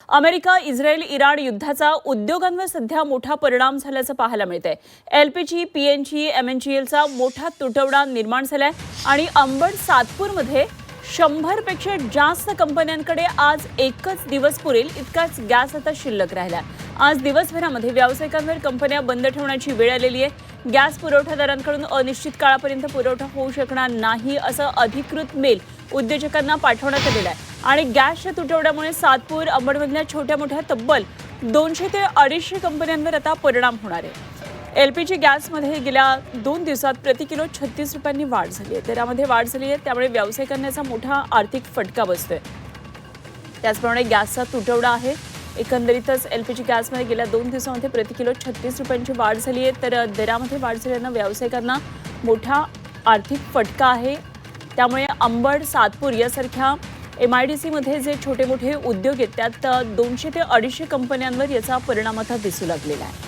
America, Israel, Iran युद्धाचा उद्योगांवर सध्या मोठा परिणाम झाल्याचं पाहायला मिळतंय। एलपीजी, पीएनजी, एमएनजीएलचा मोठा तुटवडा निर्माण झालाय आणि अंबड सातपूरमध्ये 100 पेक्षा जास्त कंपन्यांकडे आज एकच दिवस पुरेल इतकाच गॅस आता शिल्लक राहिला। आज दिवसभरामध्ये व्यावसायिकांवर कंपन्या बंद ठेवण्याची वेळ आलेली आहे। गॅस पुरवठादारांकडून अनिश्चित काळापर्यंत पुरवठा होऊ शकणार नाही असं अधिकृत मेल उद्योजकांना पाठवण्यात आलेला आहे आणि गॅसच्या तुटवड्यामुळे सातपूर, अंबडमधल्या छोट्या मोठ्या तब्बल 200 ते 250 कंपन्यांवर आता परिणाम होणार आहे। एलपीजी गॅसमध्ये गेल्या 2 दिवसात प्रति किलो 36 रुपयांनी वाढ झाली आहे। दरामध्ये वाढ झाली आहे, त्यामुळे व्यावसायिकांना याचा मोठा आर्थिक फटका बसतोय। त्याचप्रमाणे गॅसचा तुटवडा आहे। एकंदरीतच एलपीजी गॅसमध्ये गेल्या 2 दिवसांमध्ये प्रति किलो 36 रुपयांची वाढ झाली आहे, तर दरामध्ये वाढ झाल्यानं व्यावसायिकांना मोठा आर्थिक फटका आहे। त्यामुळे अंबड, सातपूर यासारख्या एमआयडीसीमध्ये जे छोटे मोठे उद्योग आहेत त्यात 200 ते 250 कंपन्यांवर याचा परिणाम आता दिसू लागलेला आहे।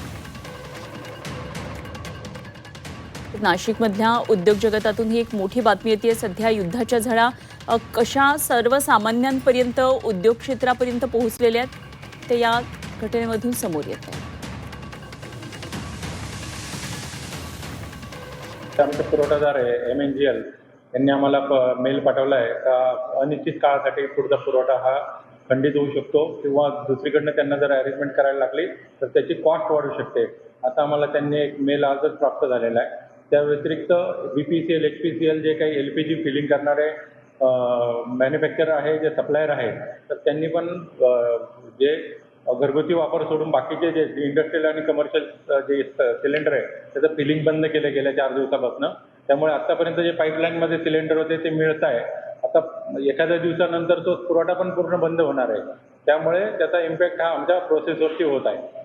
नाशिकमधल्या उद्योग जगतातून ही एक मोठी बातमी येते। सध्या युद्धाच्या झळा कशा सर्वसामान्यांपर्यंत, उद्योग क्षेत्रापर्यंत पोहोचलेल्या आहेत ते या घटनेमधून समोर येत आहे। आमचे पुरवठादार आहे एमएनजीएल यांनी आम्हाला मेल पाठवला आहे का अनिश्चित काळासाठी पुढचा पुरवठा हा खंडित होऊ शकतो किंवा दुसरीकडनं त्यांना जर अरेंजमेंट करायला लागली तर त्याची कॉस्ट वाढू शकते। आता आम्हाला त्यांनी एक मेल आजच प्राप्त झालेला आहे। त्या व्यतिरिक्त बीपीसीएल, एचपीसीएल जे काही एलपीजी फिलिंग करणारे मॅन्युफॅक्चरर आहे, जे सप्लायर आहेत, तर त्यांनी पण जे घरगुती वापर सोडून बाकीचे जे इंडस्ट्रियल आणि कमर्शियल जे सिलेंडर आहे त्याचं फिलिंग बंद केलं गेल्या 4 दिवसापासून। त्यामुळे आतापर्यंत जे पाईपलाईनमध्ये सिलेंडर होते ते मिळत आहे, आता एखाद्या दिवसानंतर तो पुरवठा पण पूर्ण बंद होणार आहे। त्यामुळे त्याचा इम्पॅक्ट हा आमच्या प्रोसेसवरती होत आहे।